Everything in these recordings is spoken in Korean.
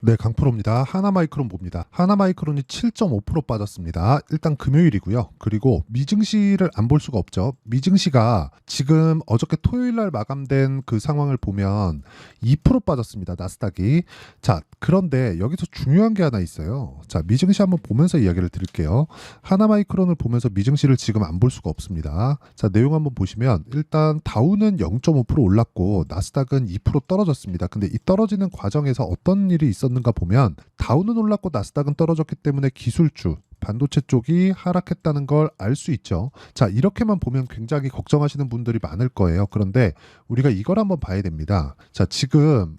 네, 강프로입니다. 하나마이크론 봅니다. 하나마이크론이 7.5% 빠졌습니다. 일단 금요일이고요. 그리고 미증시를 안 볼 수가 없죠. 미증시가 지금 어저께 토요일 날 마감된 그 상황을 보면 2% 빠졌습니다. 나스닥이. 자, 그런데 여기서 중요한 게 하나 있어요. 자, 미증시 한번 보면서 이야기를 드릴게요. 하나마이크론을 보면서 미증시를 지금 안 볼 수가 없습니다. 자, 내용 한번 보시면 일단 다우는 0.5% 올랐고 나스닥은 2% 떨어졌습니다. 근데 이 떨어지는 과정에서 어떤 일이 있었는가 보면 다우는 올랐고 나스닥은 떨어졌기 때문에 기술주 반도체 쪽이 하락했다는 걸 알 수 있죠. 자, 이렇게만 보면 굉장히 걱정하시는 분들이 많을 거예요. 그런데 우리가 이걸 한번 봐야 됩니다. 자, 지금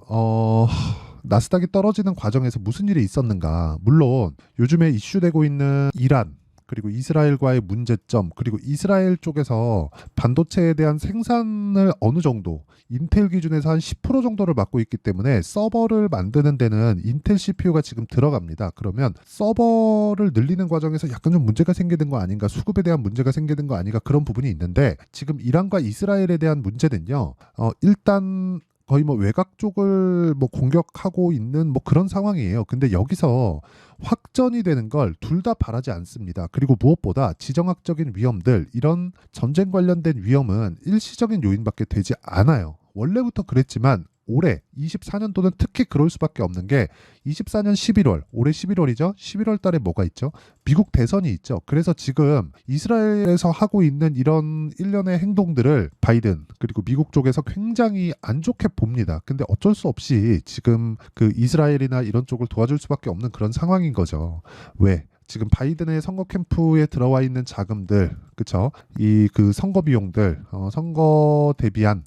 나스닥이 떨어지는 과정에서 무슨 일이 있었는가? 물론 요즘에 이슈되고 있는 이란 그리고 이스라엘과의 문제점, 그리고 이스라엘 쪽에서 반도체에 대한 생산을 어느 정도 인텔 기준에서 한 10% 정도를 맡고 있기 때문에 서버를 만드는 데는 인텔 CPU가 지금 들어갑니다. 그러면 서버를 늘리는 과정에서 약간 좀 문제가 생기는 거 아닌가, 수급에 대한 문제가 생기는 거 아닌가, 그런 부분이 있는데 지금 이란과 이스라엘에 대한 문제는요. 일단 거의 뭐 외곽 쪽을 뭐 공격하고 있는 뭐 그런 상황이에요. 근데 여기서 확전이 되는 걸 둘 다 바라지 않습니다. 그리고 무엇보다 지정학적인 위험들, 이런 전쟁 관련된 위험은 일시적인 요인밖에 되지 않아요. 원래부터 그랬지만 올해 24년도는 특히 그럴 수밖에 없는 게 24년 11월, 올해 11월이죠. 11월 달에 뭐가 있죠? 미국 대선이 있죠. 그래서 지금 이스라엘에서 하고 있는 이런 일련의 행동들을 바이든 그리고 미국 쪽에서 굉장히 안 좋게 봅니다. 근데 어쩔 수 없이 지금 그 이스라엘이나 이런 쪽을 도와줄 수밖에 없는 그런 상황인 거죠. 왜? 지금 바이든의 선거 캠프에 들어와 있는 자금들, 그쵸? 이 그 선거 비용들, 선거 대비한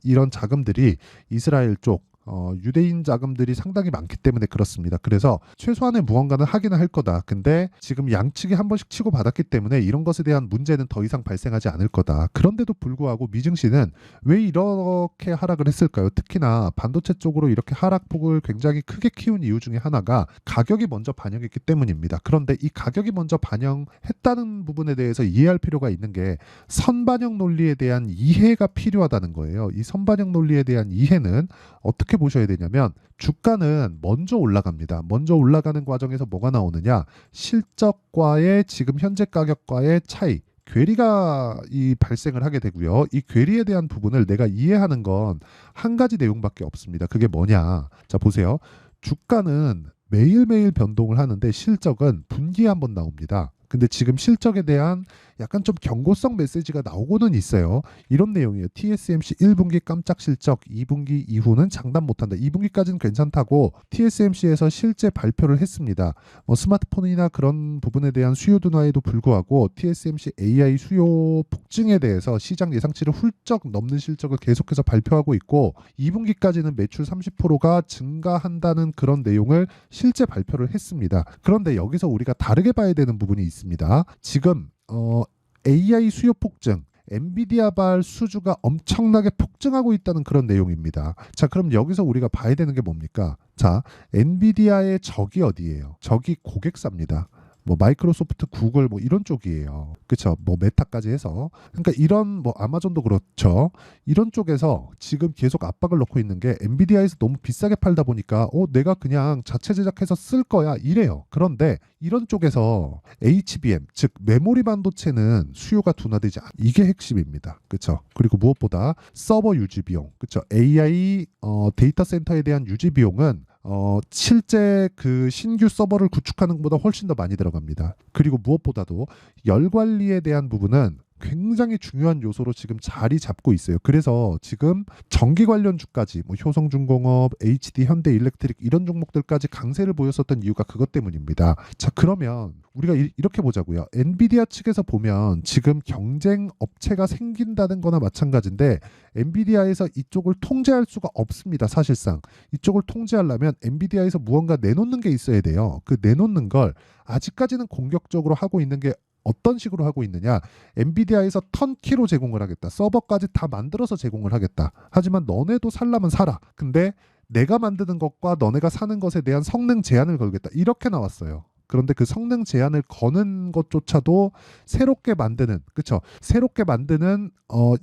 이런 자금들이 이스라엘 쪽 유대인 자금들이 상당히 많기 때문에 그렇습니다. 그래서 최소한의 무언가는 하기는 할 거다. 근데 지금 양측이 한 번씩 치고받았기 때문에 이런 것에 대한 문제는 더 이상 발생하지 않을 거다. 그런데도 불구하고 미증시는 왜 이렇게 하락을 했을까요? 특히나 반도체 쪽으로 이렇게 하락폭을 굉장히 크게 키운 이유 중에 하나가 가격이 먼저 반영했기 때문입니다. 그런데 이 가격이 먼저 반영했다는 부분에 대해서 이해할 필요가 있는 게 선반영 논리에 대한 이해가 필요하다는 거예요. 이 선반영 논리에 대한 이해는 어떻게 보셔야 되냐면 주가는 먼저 올라갑니다. 먼저 올라가는 과정에서 뭐가 나오느냐? 실적과의 지금 현재 가격과의 차이. 괴리가 이 발생을 하게 되고요. 이 괴리에 대한 부분을 내가 이해하는 건 한 가지 내용밖에 없습니다. 그게 뭐냐? 자, 보세요. 주가는 매일매일 변동을 하는데 실적은 분기에 한 번 나옵니다. 근데 지금 실적에 대한 약간 좀 경고성 메시지가 나오고는 있어요. 이런 내용이에요. TSMC 1분기 깜짝 실적, 2분기 이후는 장담 못한다. 2분기까지는 괜찮다고 TSMC에서 실제 발표를 했습니다. 스마트폰이나 그런 부분에 대한 수요 둔화에도 불구하고 TSMC AI 수요 폭증에 대해서 시장 예상치를 훌쩍 넘는 실적을 계속해서 발표하고 있고 2분기까지는 매출 30%가 증가한다는 그런 내용을 실제 발표를 했습니다. 그런데 여기서 우리가 다르게 봐야 되는 부분이 있습니다. 지금 AI 수요 폭증, 엔비디아발 수주가 엄청나게 폭증하고 있다는 그런 내용입니다. 자, 그럼 여기서 우리가 봐야 되는 게 뭡니까? 자, 엔비디아의 적이 어디예요? 적이 고객사입니다. 뭐 마이크로소프트, 구글 뭐 이런 쪽이에요. 그렇죠? 뭐 메타까지 해서. 그러니까 이런 뭐 아마존도 그렇죠. 이런 쪽에서 지금 계속 압박을 넣고 있는 게 엔비디아에서 너무 비싸게 팔다 보니까 내가 그냥 자체 제작해서 쓸 거야 이래요. 그런데 이런 쪽에서 HBM 즉 메모리 반도체는 수요가 둔화되지 않. 이게 핵심입니다. 그렇죠? 그리고 무엇보다 서버 유지 비용, 그렇죠? AI 데이터 센터에 대한 유지 비용은 실제 그 신규 서버를 구축하는 것보다 훨씬 더 많이 들어갑니다. 그리고 무엇보다도 열 관리에 대한 부분은 굉장히 중요한 요소로 지금 자리 잡고 있어요. 그래서 지금 전기 관련주까지 뭐 효성중공업, HD, 현대일렉트릭 이런 종목들까지 강세를 보였었던 이유가 그것 때문입니다. 자, 그러면 우리가 이렇게 보자고요. 엔비디아 측에서 보면 지금 경쟁 업체가 생긴다는 거나 마찬가지인데 엔비디아에서 이쪽을 통제할 수가 없습니다. 사실상 이쪽을 통제하려면 엔비디아에서 무언가 내놓는 게 있어야 돼요. 그 내놓는 걸 아직까지는 공격적으로 하고 있는 게 어떤 식으로 하고 있느냐? 엔비디아에서 턴키로 제공을 하겠다. 서버까지 다 만들어서 제공을 하겠다. 하지만 너네도 살라면 사라. 근데 내가 만드는 것과 너네가 사는 것에 대한 성능 제한을 걸겠다. 이렇게 나왔어요. 그런데 그 성능 제한을 거는 것조차도 새롭게 만드는, 그쵸? 새롭게 만드는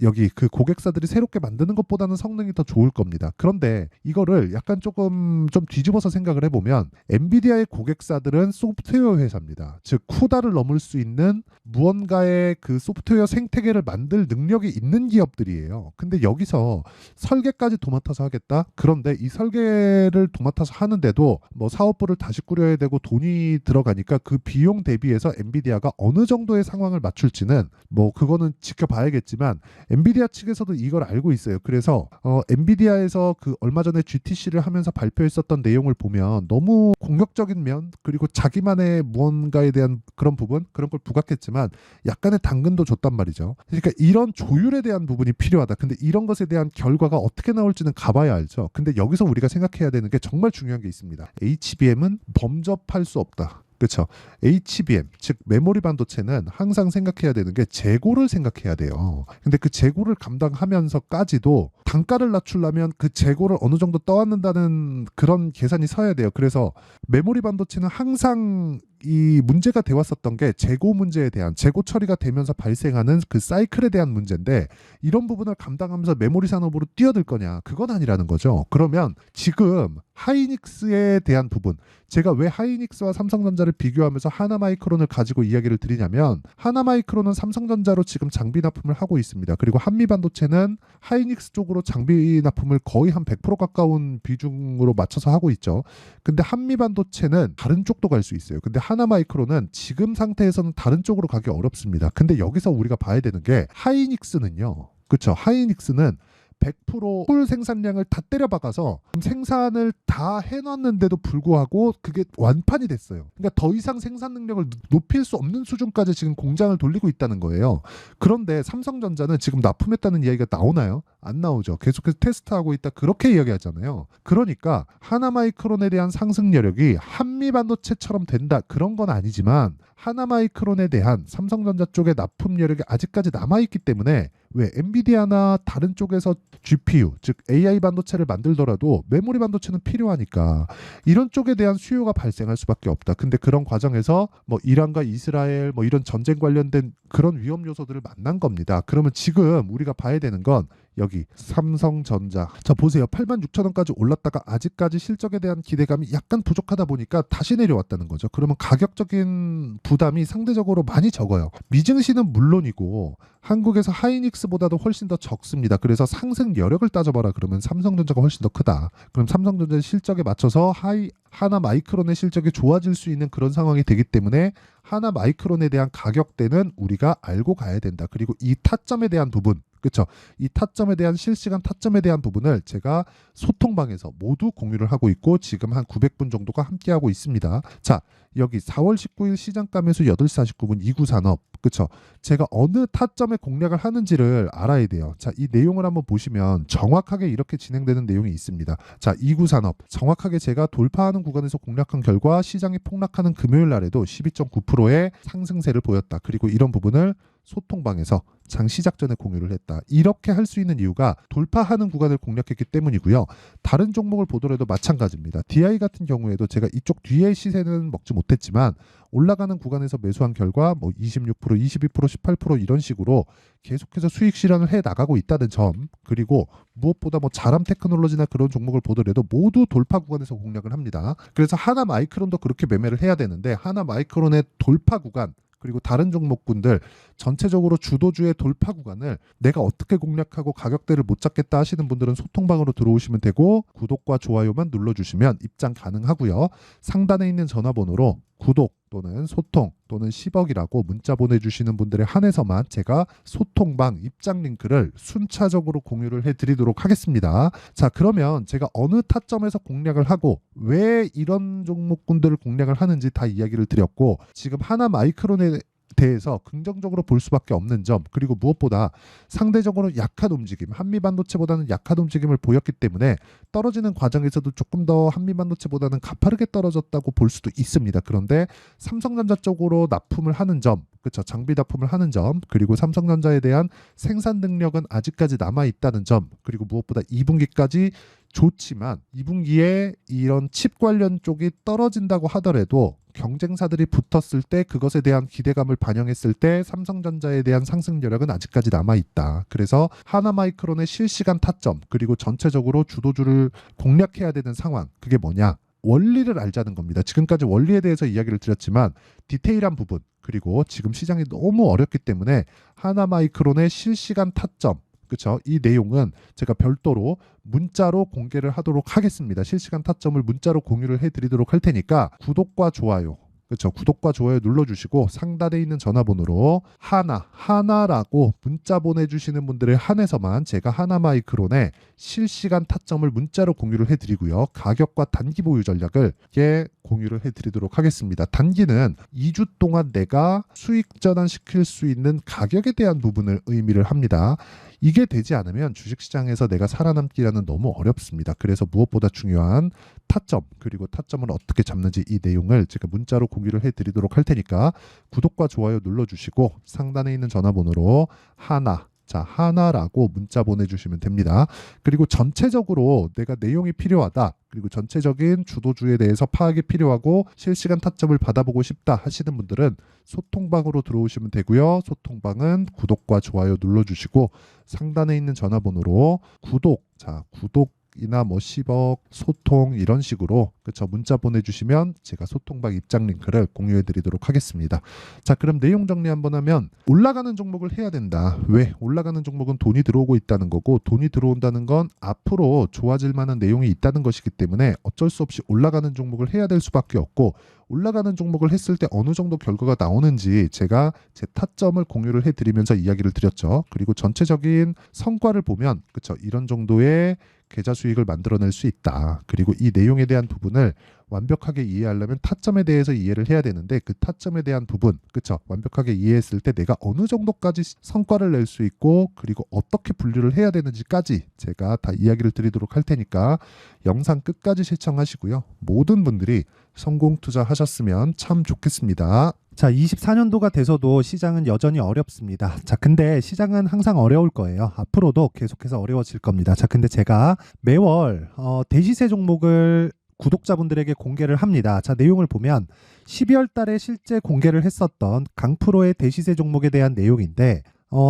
여기 그 고객사들이 새롭게 만드는 것보다는 성능이 더 좋을 겁니다. 그런데 이거를 약간 조금 좀 뒤집어서 생각을 해보면 엔비디아의 고객사들은 소프트웨어 회사입니다. 즉 쿠다를 넘을 수 있는 무언가의 그 소프트웨어 생태계를 만들 능력이 있는 기업들이에요. 근데 여기서 설계까지 도맡아서 하겠다? 그런데 이 설계를 도맡아서 하는데도 뭐 사업부를 다시 꾸려야 되고 돈이 들어가니까 그 비용 대비해서 엔비디아가 어느 정도의 상황을 맞출지는 뭐 그거는 지켜봐야겠지만 엔비디아 측에서도 이걸 알고 있어요. 그래서 엔비디아에서 그 얼마 전에 GTC를 하면서 발표했었던 내용을 보면 너무 공격적인 면 그리고 자기만의 무언가에 대한 그런 부분 그런 걸 부각했지만 약간의 당근도 줬단 말이죠. 그러니까 이런 조율에 대한 부분이 필요하다. 근데 이런 것에 대한 결과가 어떻게 나올지는 가봐야 알죠. 근데 여기서 우리가 생각해야 되는 게 정말 중요한 게 있습니다. HBM은 범접할 수 없다. 그렇죠. HBM 즉 메모리 반도체는 항상 생각해야 되는 게 재고를 생각해야 돼요. 근데 그 재고를 감당하면서까지도 단가를 낮추려면 그 재고를 어느 정도 떠안는다는 그런 계산이 서야 돼요. 그래서 메모리 반도체는 항상 이 문제가 돼 왔었던 게 재고 문제에 대한 재고 처리가 되면서 발생하는 그 사이클에 대한 문제인데 이런 부분을 감당하면서 메모리 산업으로 뛰어들 거냐 그건 아니라는 거죠. 그러면 지금 하이닉스에 대한 부분 제가 왜 하이닉스와 삼성전자를 비교하면서 하나마이크론을 가지고 이야기를 드리냐면 하나마이크론은 삼성전자로 지금 장비 납품을 하고 있습니다. 그리고 한미반도체는 하이닉스 쪽으로 장비 납품을 거의 한 100% 가까운 비중으로 맞춰서 하고 있죠. 근데 한미반도체는 다른 쪽도 갈 수 있어요. 근데 하나마이크론은 지금 상태에서는 다른 쪽으로 가기 어렵습니다. 근데 여기서 우리가 봐야 되는 게 하이닉스는요. 그렇죠. 하이닉스는 100%풀 생산량을 다 때려박아서 생산을 다 해놨는데도 불구하고 그게 완판이 됐어요. 그러니까 더 이상 생산 능력을 높일 수 없는 수준까지 지금 공장을 돌리고 있다는 거예요. 그런데 삼성전자는 지금 납품했다는 이야기가 나오나요? 안 나오죠. 계속해서 테스트하고 있다 그렇게 이야기하잖아요. 그러니까 하나마이크론에 대한 상승 여력이 한미반도체처럼 된다 그런 건 아니지만 하나마이크론에 대한 삼성전자 쪽의 납품 여력이 아직까지 남아있기 때문에 왜 엔비디아나 다른 쪽에서 GPU 즉 AI 반도체를 만들더라도 메모리 반도체는 필요하니까 이런 쪽에 대한 수요가 발생할 수밖에 없다. 근데 그런 과정에서 뭐 이란과 이스라엘 뭐 이런 전쟁 관련된 그런 위험 요소들을 만난 겁니다. 그러면 지금 우리가 봐야 되는 건 여기 삼성전자 자 보세요. 86,000원까지 올랐다가 아직까지 실적에 대한 기대감이 약간 부족하다 보니까 다시 내려왔다는 거죠. 그러면 가격적인 부담이 상대적으로 많이 적어요. 미증시는 물론이고 한국에서 하이닉스보다도 훨씬 더 적습니다. 그래서 상승 여력을 따져봐라 그러면 삼성전자가 훨씬 더 크다. 그럼 삼성전자의 실적에 맞춰서 하나마이크론의 실적이 좋아질 수 있는 그런 상황이 되기 때문에 하나마이크론에 대한 가격대는 우리가 알고 가야 된다. 그리고 이 타점에 대한 부분 그렇죠. 이 타점에 대한 실시간 타점에 대한 부분을 제가 소통방에서 모두 공유를 하고 있고 지금 한 900분 정도가 함께하고 있습니다. 자 여기 4월 19일 시장가 매수 8시 49분 이구산업 그렇죠. 제가 어느 타점에 공략을 하는지를 알아야 돼요. 자 이 내용을 한번 보시면 정확하게 이렇게 진행되는 내용이 있습니다. 자 이구산업 정확하게 제가 돌파하는 구간에서 공략한 결과 시장이 폭락하는 금요일 날에도 12.9%의 상승세를 보였다. 그리고 이런 부분을 소통방에서 장 시작 전에 공유를 했다. 이렇게 할 수 있는 이유가 돌파하는 구간을 공략했기 때문이고요. 다른 종목을 보더라도 마찬가지입니다. DI 같은 경우에도 제가 이쪽 뒤에 시세는 먹지 못했지만 올라가는 구간에서 매수한 결과 뭐 26%, 22%, 18% 이런 식으로 계속해서 수익 실현을 해 나가고 있다는 점 그리고 무엇보다 뭐 자람 테크놀로지나 그런 종목을 보더라도 모두 돌파 구간에서 공략을 합니다. 그래서 하나 마이크론도 그렇게 매매를 해야 되는데 하나 마이크론의 돌파 구간 그리고 다른 종목군들 전체적으로 주도주의 돌파 구간을 내가 어떻게 공략하고 가격대를 못 잡겠다 하시는 분들은 소통방으로 들어오시면 되고 구독과 좋아요만 눌러주시면 입장 가능하고요. 상단에 있는 전화번호로 구독 또는 소통 또는 10억이라고 문자 보내주시는 분들에 한해서만 제가 소통방 입장 링크를 순차적으로 공유를 해드리도록 하겠습니다. 자 그러면 제가 어느 타점에서 공략을 하고 왜 이런 종목군들을 공략을 하는지 다 이야기를 드렸고 지금 하나 마이크론에 대해서 긍정적으로 볼 수밖에 없는 점 그리고 무엇보다 상대적으로 약한 움직임 한미반도체보다는 약한 움직임을 보였기 때문에 떨어지는 과정에서도 조금 더 한미반도체보다는 가파르게 떨어졌다고 볼 수도 있습니다. 그런데 삼성전자 쪽으로 납품을 하는 점 그쵸? 장비 납품을 하는 점, 그리고 삼성전자에 대한 생산 능력은 아직까지 남아 있다는 점, 그리고 무엇보다 2분기까지 좋지만 2분기에 이런 칩 관련 쪽이 떨어진다고 하더라도 경쟁사들이 붙었을 때 그것에 대한 기대감을 반영했을 때 삼성전자에 대한 상승 여력은 아직까지 남아 있다. 그래서 하나마이크론의 실시간 타점, 그리고 전체적으로 주도주를 공략해야 되는 상황, 그게 뭐냐? 원리를 알자는 겁니다. 지금까지 원리에 대해서 이야기를 드렸지만 디테일한 부분, 그리고 지금 시장이 너무 어렵기 때문에 하나마이크론의 실시간 타점, 그렇죠? 이 내용은 제가 별도로 문자로 공개를 하도록 하겠습니다. 실시간 타점을 문자로 공유를 해드리도록 할 테니까 구독과 좋아요, 그렇죠? 구독과 좋아요 눌러주시고 상단에 있는 전화번호로 하나라고 문자 보내주시는 분들에 한해서만 제가 하나마이크론의 실시간 타점을 문자로 공유를 해드리고요. 가격과 단기 보유 전략을 공유를 해드리도록 하겠습니다. 단기는 2주 동안 내가 수익 전환시킬 수 있는 가격에 대한 부분을 의미를 합니다. 이게 되지 않으면 주식시장에서 내가 살아남기라는 너무 어렵습니다. 그래서 무엇보다 중요한 타점, 그리고 타점을 어떻게 잡는지 이 내용을 제가 문자로 공유를 해드리도록 할 테니까 구독과 좋아요 눌러주시고 상단에 있는 전화번호로 하나라고 문자 보내주시면 됩니다. 그리고 전체적으로 내가 내용이 필요하다, 그리고 전체적인 주도주에 대해서 파악이 필요하고 실시간 타점을 받아보고 싶다 하시는 분들은 소통방으로 들어오시면 되고요. 소통방은 구독과 좋아요 눌러주시고 상단에 있는 전화번호로 구독이나 10억 소통 이런 식으로 그쵸 문자 보내주시면 제가 소통방 입장 링크를 공유해 드리도록 하겠습니다. 자, 그럼 내용 정리 한번 하면 올라가는 종목을 해야 된다. 왜? 올라가는 종목은 돈이 들어오고 있다는 거고, 돈이 들어온다는 건 앞으로 좋아질 만한 내용이 있다는 것이기 때문에 어쩔 수 없이 올라가는 종목을 해야 될 수밖에 없고, 올라가는 종목을 했을 때 어느 정도 결과가 나오는지 제가 제 타점을 공유를 해드리면서 이야기를 드렸죠. 그리고 전체적인 성과를 보면 그쵸 이런 정도의 계좌 수익을 만들어낼 수 있다. 그리고 이 내용에 대한 부분을 완벽하게 이해하려면 타점에 대해서 이해를 해야 되는데, 그 타점에 대한 부분, 그쵸? 완벽하게 이해했을 때 내가 어느 정도까지 성과를 낼 수 있고, 그리고 어떻게 분류를 해야 되는지까지 제가 다 이야기를 드리도록 할 테니까 영상 끝까지 시청하시고요. 모든 분들이 성공 투자하셨으면 참 좋겠습니다. 자, 24년도가 돼서도 시장은 여전히 어렵습니다. 자, 근데 시장은 항상 어려울 거예요. 앞으로도 계속해서 어려워질 겁니다. 자, 근데 제가 매월 대시세 종목을 구독자분들에게 공개를 합니다. 자, 내용을 보면 12월 달에 실제 공개를 했었던 강프로의 대시세 종목에 대한 내용인데,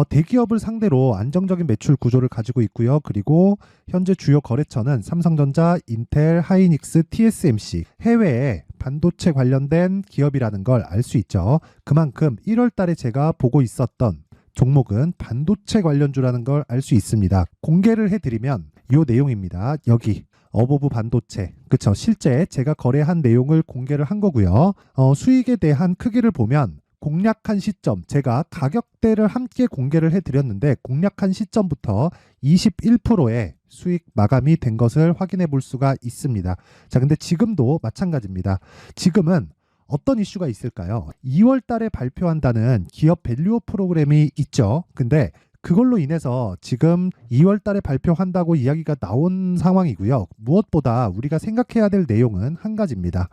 대기업을 상대로 안정적인 매출 구조를 가지고 있고요. 그리고 현재 주요 거래처는 삼성전자, 인텔, 하이닉스, TSMC, 해외에 반도체 관련된 기업이라는 걸 알 수 있죠. 그만큼 1월 달에 제가 보고 있었던 종목은 반도체 관련주라는 걸 알 수 있습니다. 공개를 해드리면 이 내용입니다. 여기 어보브 반도체, 그쵸? 실제 제가 거래한 내용을 공개를 한 거고요. 수익에 대한 크기를 보면 공략한 시점, 제가 가격대를 함께 공개를 해드렸는데 공략한 시점부터 21%의 수익 마감이 된 것을 확인해 볼 수가 있습니다. 자, 근데 지금도 마찬가지입니다. 지금은 어떤 이슈가 있을까요? 2월 달에 발표한다는 기업 밸류업 프로그램이 있죠. 근데 그걸로 인해서 지금 2월 달에 발표한다고 이야기가 나온 상황이고요. 무엇보다 우리가 생각해야 될 내용은 한 가지입니다.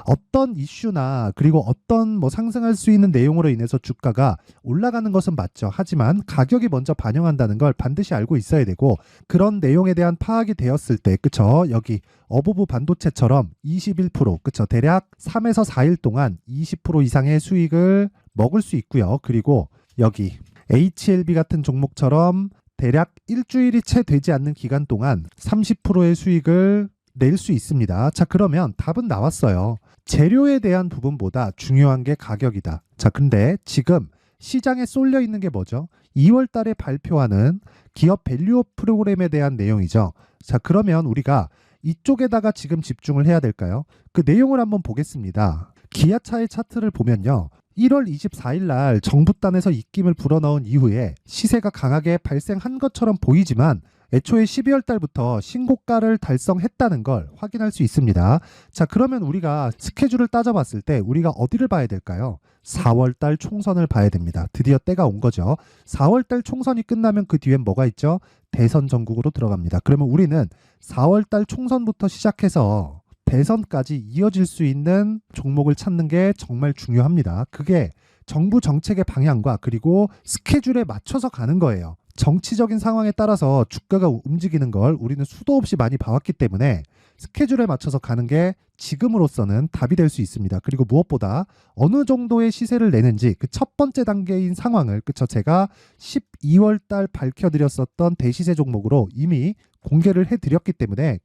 어떤 이슈나 그리고 어떤 상승할 수 있는 내용으로 인해서 주가가 올라가는 것은 맞죠. 하지만 가격이 먼저 반영한다는 걸 반드시 알고 있어야 되고, 그런 내용에 대한 파악이 되었을 때, 그쵸? 여기 어보브 반도체처럼 21%, 그쵸? 대략 3에서 4일 동안 20% 이상의 수익을 먹을 수 있고요. 그리고 여기 HLB 같은 종목처럼 대략 일주일이 채 되지 않는 기간 동안 30%의 수익을 낼 수 있습니다. 자, 그러면 답은 나왔어요. 재료에 대한 부분보다 중요한 게 가격이다. 자, 근데 지금 시장에 쏠려 있는 게 뭐죠? 2월 달에 발표하는 기업 밸류업 프로그램에 대한 내용이죠. 자, 그러면 우리가 이쪽에다가 지금 집중을 해야 될까요? 그 내용을 한번 보겠습니다. 기아차의 차트를 보면요. 1월 24일 날 정부단에서 입김을 불어넣은 이후에 시세가 강하게 발생한 것처럼 보이지만 애초에 12월 달부터 신고가를 달성했다는 걸 확인할 수 있습니다. 자, 그러면 우리가 스케줄을 따져봤을 때 우리가 어디를 봐야 될까요? 4월 달 총선을 봐야 됩니다. 드디어 때가 온 거죠. 4월 달 총선이 끝나면 그 뒤엔 뭐가 있죠? 대선 전국으로 들어갑니다. 그러면 우리는 4월 달 총선부터 시작해서 대선까지 이어질 수 있는 종목을 찾는 게 정말 중요합니다. 그게 정부 정책의 방향과 그리고 스케줄에 맞춰서 가는 거예요. 정치적인 상황에 따라서 주가가 움직이는 걸 우리는 수도 없이 많이 봐왔기 때문에 스케줄에 맞춰서 가는 게 지금으로서는 답이 될 수 있습니다. 그리고 무엇보다 어느 정도의 시세를 내는지 그 첫 번째 단계인 상황을 제가 12월 달 밝혀드렸었던 대시세 종목으로 이미 공개를 해드렸기 때문에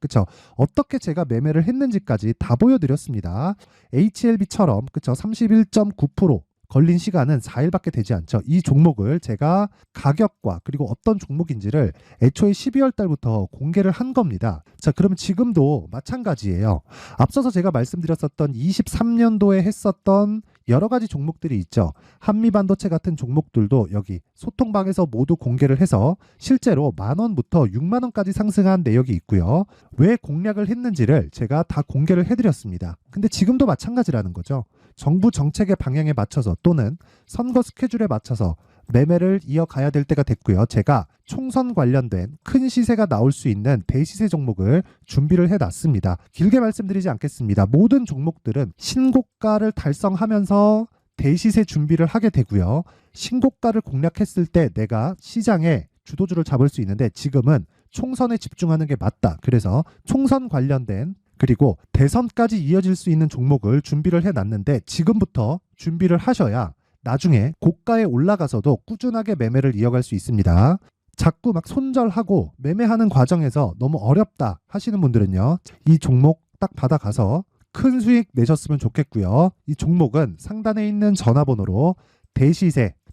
어떻게 제가 매매를 했는지까지 다 보여드렸습니다. HLB처럼 31.9% 걸린 시간은 4일밖에 되지 않죠. 이 종목을 제가 가격과 그리고 어떤 종목인지를 애초에 12월 달부터 공개를 한 겁니다. 자, 그러면 지금도 마찬가지예요. 앞서서 제가 말씀드렸었던 23년도에 했었던 여러 가지 종목들이 있죠. 한미반도체 같은 종목들도 여기 소통방에서 모두 공개를 해서 실제로 10,000원부터 60,000원까지 상승한 내역이 있고요. 왜 공략을 했는지를 제가 다 공개를 해드렸습니다. 근데 지금도 마찬가지라는 거죠. 정부 정책의 방향에 맞춰서 또는 선거 스케줄에 맞춰서 매매를 이어가야 될 때가 됐고요. 제가 총선 관련된 큰 시세가 나올 수 있는 대시세 종목을 준비를 해놨습니다. 길게 말씀드리지 않겠습니다. 모든 종목들은 신고가를 달성하면서 대시세 준비를 하게 되고요. 신고가를 공략했을 때 내가 시장에 주도주를 잡을 수 있는데 지금은 총선에 집중하는 게 맞다. 그래서 총선 관련된 그리고 대선까지 이어질 수 있는 종목을 준비를 해놨는데 지금부터 준비를 하셔야 나중에 고가에 올라가서도 꾸준하게 매매를 이어갈 수 있습니다. 자꾸 막 손절하고 매매하는 과정에서 너무 어렵다 하시는 분들은요. 이 종목 딱 받아가서 큰 수익 내셨으면 좋겠고요. 이 종목은 상단에 있는 전화번호로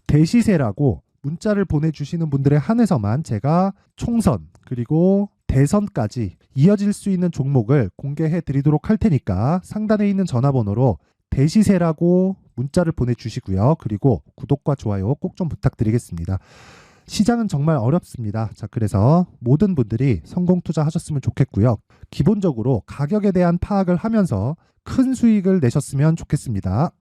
대시세라고 문자를 보내주시는 분들에 한해서만 제가 총선 그리고 대선까지 이어질 수 있는 종목을 공개해 드리도록 할 테니까 상단에 있는 전화번호로 대시세라고 문자를 보내주시고요. 그리고 구독과 좋아요 꼭 좀 부탁드리겠습니다. 시장은 정말 어렵습니다. 자, 그래서 모든 분들이 성공 투자하셨으면 좋겠고요. 기본적으로 가격에 대한 파악을 하면서 큰 수익을 내셨으면 좋겠습니다.